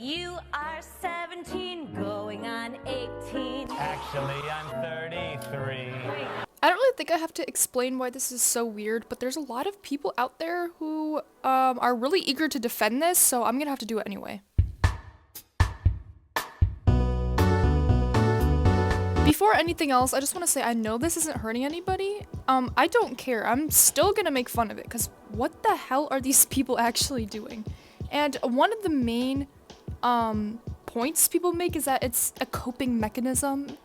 You are 17, going on 18. Actually, I'm 33. I don't really think I have to explain why this is so weird, but there's a lot of people out there who are really eager to defend this, so I'm gonna have to do it anyway. Before anything else, I just want to say I know this isn't hurting anybody. I don't care. I'm still gonna make fun of it, because what the hell are these people actually doing? And one of the main points people make is that it's a coping mechanism.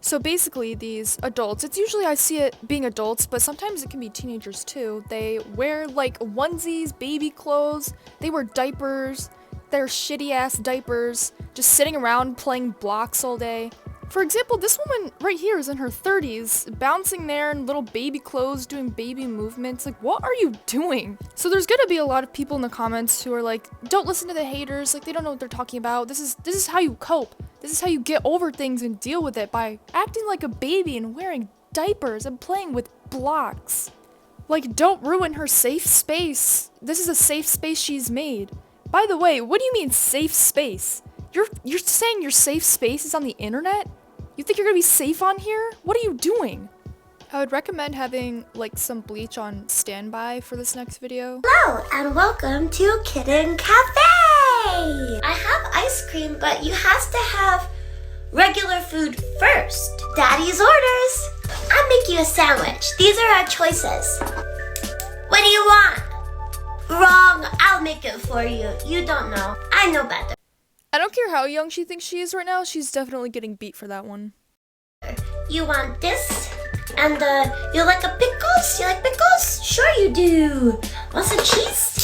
So basically, these adults, it's usually I see it being adults, but sometimes it can be teenagers too. They wear like onesies, baby clothes, they wear diapers, they're shitty ass diapers, just sitting around playing blocks all day. For example, this woman right here is in her 30s, bouncing there in little baby clothes, doing baby movements. Like, what are you doing? So there's gonna be a lot of people in the comments who are like, don't listen to the haters, like they don't know what they're talking about. This is how you cope. This is how you get over things and deal with it, by acting like a baby and wearing diapers and playing with blocks. Like, don't ruin her safe space. This is a safe space she's made. By the way, what do you mean safe space? You're saying your safe space is on the internet? You think you're gonna be safe on here? What are you doing? I would recommend having like some bleach on standby for this next video. Hello and welcome to Kitten Cafe! I have ice cream, but you have to have regular food first. Daddy's orders. I'll make you a sandwich. These are our choices. What do you want? Wrong. I'll make it for you. You don't know. I know better. I don't care how young she thinks she is right now, she's definitely getting beat for that one. You want this? And you like a pickles? You like pickles? Sure you do. Want some cheese?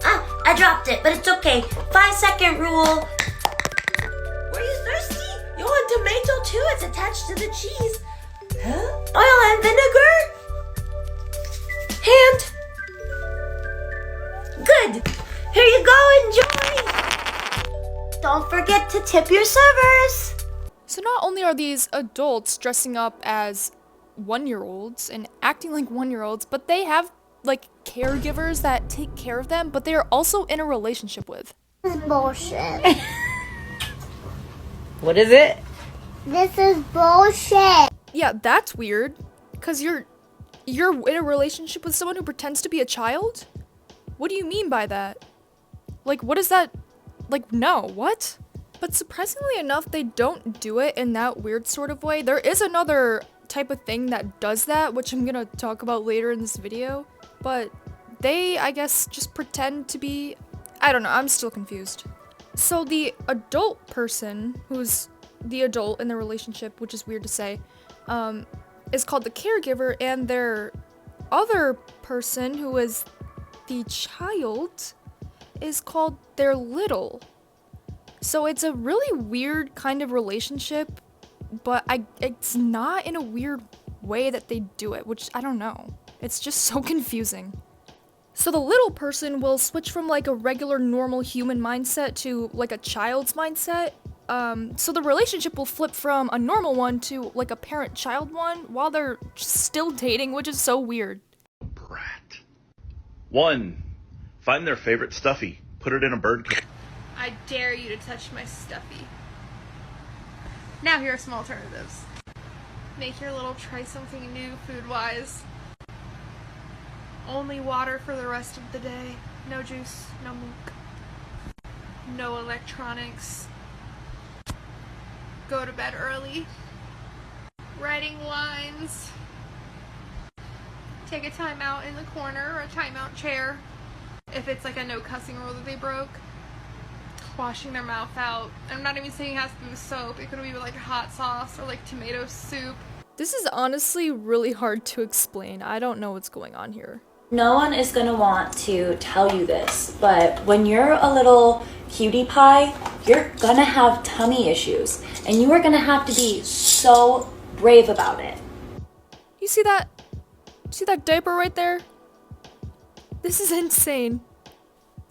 Ah, I dropped it, but it's okay. 5-second rule. Were you thirsty? You want tomato too? It's attached to the cheese. Huh? Oil and vinegar? Hand. Good. Here you go, enjoy. Don't forget to tip your servers. So not only are these adults dressing up as 1-year-olds and acting like 1-year-olds, but they have like caregivers that take care of them, but they are also in a relationship with. This is bullshit. What is it? This is bullshit. Yeah, that's weird, because you're in a relationship with someone who pretends to be a child? What do you mean by that? Like, what is that? Like, no, what? But surprisingly enough, they don't do it in that weird sort of way. There is another type of thing that does that, which I'm gonna talk about later in this video. But they, I guess, just pretend to be... I don't know, I'm still confused. So the adult person, who's the adult in the relationship, which is weird to say, is called the caregiver, and their other person, who is the child, is called their little. So it's a really weird kind of relationship, but it's not in a weird way that they do it, which I don't know. It's just so confusing. So the little person will switch from like a regular normal human mindset to like a child's mindset. So the relationship will flip from a normal one to like a parent-child one while they're still dating, which is so weird. Brat. 1. Find their favorite stuffy. Put it in a bird cage. I dare you to touch my stuffy. Now here are some alternatives. Make your little try something new food-wise. Only water for the rest of the day. No juice, no milk. No electronics. Go to bed early. Writing lines. Take a timeout in the corner or a timeout chair. If it's like a no cussing rule that they broke. Washing their mouth out. I'm not even saying it has to be with soap. It could be with like hot sauce or like tomato soup. This is honestly really hard to explain. I don't know what's going on here. No one is going to want to tell you this, but when you're a little cutie pie, you're going to have tummy issues, and you are going to have to be so brave about it. You see that? See that diaper right there? This is insane.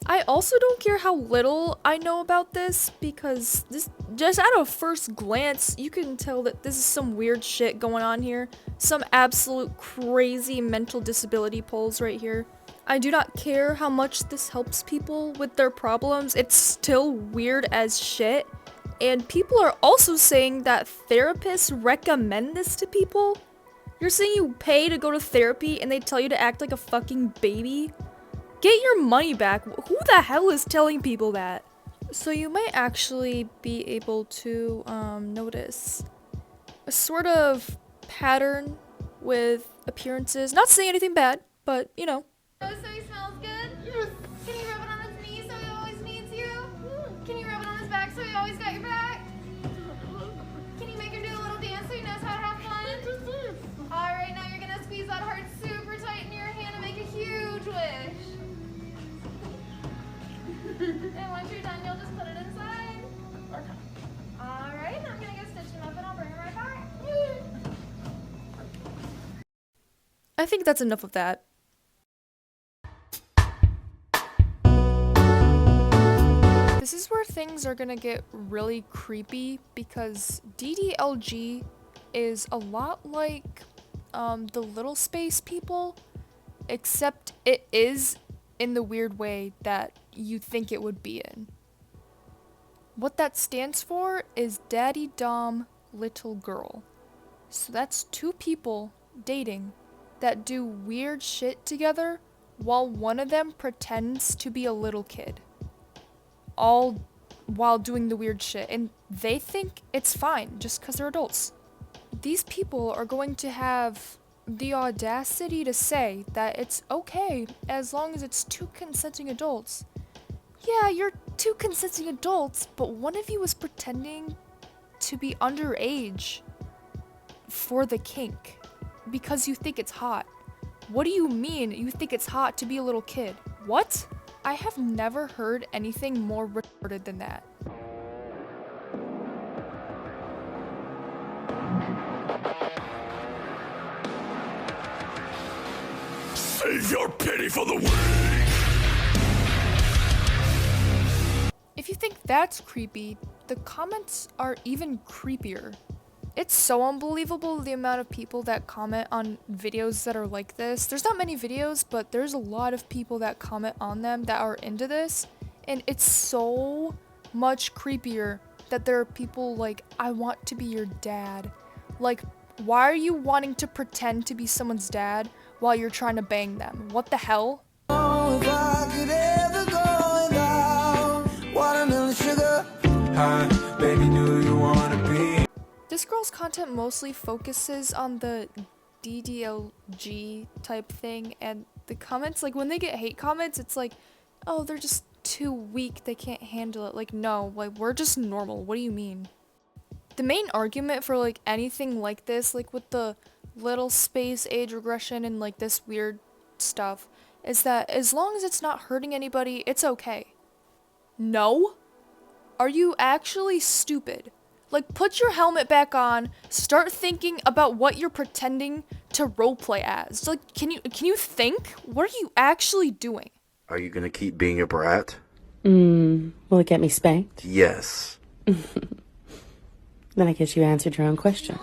I also don't care how little I know about this, because this, just at a first glance, you can tell that this is some weird shit going on here. Some absolute crazy mental disability polls right here. I do not care how much this helps people with their problems. It's still weird as shit. And people are also saying that therapists recommend this to people. You're saying you pay to go to therapy and they tell you to act like a fucking baby? Get your money back. Who the hell is telling people that? So you might actually be able to notice a sort of pattern with appearances. Not saying anything bad, but you know. So he smells good? Yes. Can you rub it on his knee so he always needs you? Can you rub it on his back so he always got your back? Can you make him do a little dance so he knows how to have fun? Alright, now you're gonna squeeze that heart super tight in your hand and make a huge wish. And once you're done, you'll just put it inside. Okay. Alright, I'm gonna go stitch him up and I'll bring him right back. I think that's enough of that. This is where things are gonna get really creepy because DDLG is a lot like the little space people, except it is in the weird way that you think it would be in. What that stands for is Daddy Dom Little Girl. So that's two people dating that do weird shit together while one of them pretends to be a little kid. All while doing the weird shit, and they think it's fine just because they're adults. These people are going to have the audacity to say that it's okay as long as it's two consenting adults. Yeah, you're two consenting adults, but one of you is pretending to be underage for the kink because you think it's hot. What do you mean you think it's hot to be a little kid? What? I have never heard anything more retarded than that. Save your pity for the weak! If you think that's creepy, the comments are even creepier. It's so unbelievable the amount of people that comment on videos that are like this. There's not many videos, but there's a lot of people that comment on them that are into this. And it's so much creepier that there are people like, I want to be your dad. Like, why are you wanting to pretend to be someone's dad while you're trying to bang them? What the hell? Oh, if I could ever go without watermelon sugar. Hi, baby, do you wanna be? This girl's content mostly focuses on the DDLG type thing, and the comments, like when they get hate comments, it's like, oh, they're just too weak, they can't handle it. Like, no, like we're just normal. What do you mean? The main argument for like anything like this, like with the little space age regression and like this weird stuff, is that as long as it's not hurting anybody, it's okay. No? Are you actually stupid? Like, put your helmet back on, start thinking about what you're pretending to roleplay as. Like, can you think? What are you actually doing? Are you gonna keep being a brat? Will it get me spanked? Yes. Then I guess you answered your own question.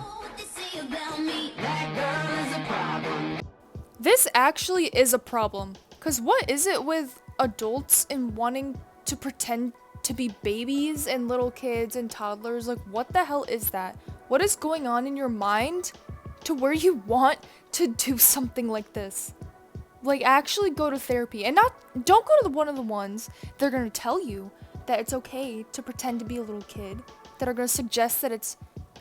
This actually is a problem. Because what is it with adults and wanting to pretend to be babies and little kids and toddlers? Like, what the hell is that? What is going on in your mind to where you want to do something like this? Like, actually go to therapy, and don't go to one of the ones they're gonna tell you that it's okay to pretend to be a little kid, that are gonna suggest that it's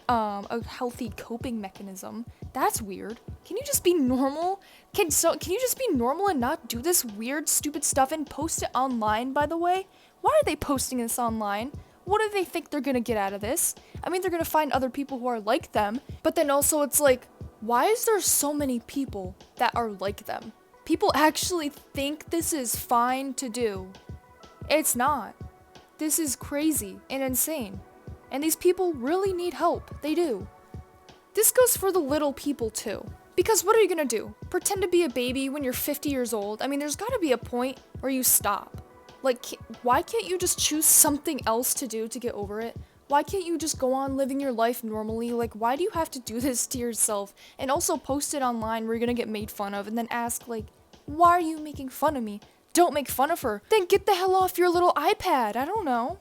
a healthy coping mechanism. That's weird. Can you just be normal? Can you just be normal and not do this weird, stupid stuff and post it online, by the way? Why are they posting this online? What do they think they're gonna get out of this? I mean, they're gonna find other people who are like them, but then also it's like, why is there so many people that are like them? People actually think this is fine to do. It's not. This is crazy and insane. And these people really need help. They do. This goes for the little people too. Because what are you gonna do? Pretend to be a baby when you're 50 years old? I mean, there's gotta be a point where you stop. Like, why can't you just choose something else to do to get over it? Why can't you just go on living your life normally? Like, why do you have to do this to yourself? And also post it online where you're gonna get made fun of and then ask, like, Why are you making fun of me? Don't make fun of her. Then get the hell off your little iPad. I don't know.